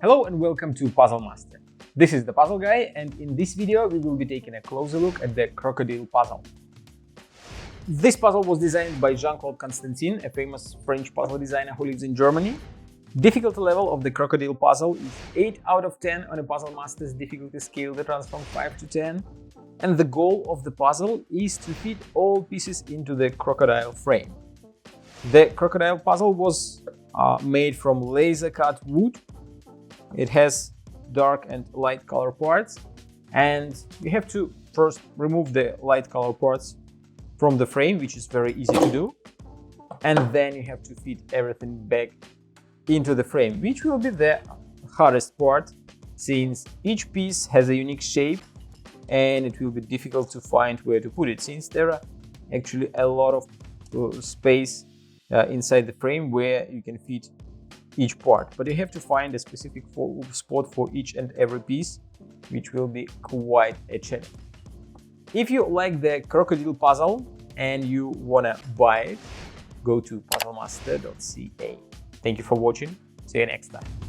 Hello and welcome to Puzzle Master. This is the Puzzle Guy, and in this video we will be taking a closer look at the Krokodil puzzle. This puzzle was designed by Jean Claude Constantin, a famous French puzzle designer who lives in Germany. Difficulty level of the Krokodil puzzle is 8 out of 10 on a Puzzle Master's difficulty scale that runs from 5 to 10. And the goal of the puzzle is to fit all pieces into the crocodile frame. The crocodile puzzle was made from laser-cut wood. It has dark and light color parts, and you have to first remove the light color parts from the frame, which is very easy to do, and then you have to fit everything back into the frame, which will be the hardest part, since each piece has a unique shape and it will be difficult to find where to put it, since there are actually a lot of space inside the frame where you can fit each part, but you have to find a specific spot for each and every piece, which will be quite a challenge. If you like the Krokodil puzzle and you wanna buy it, go to puzzlemaster.ca. Thank you for watching. See you next time.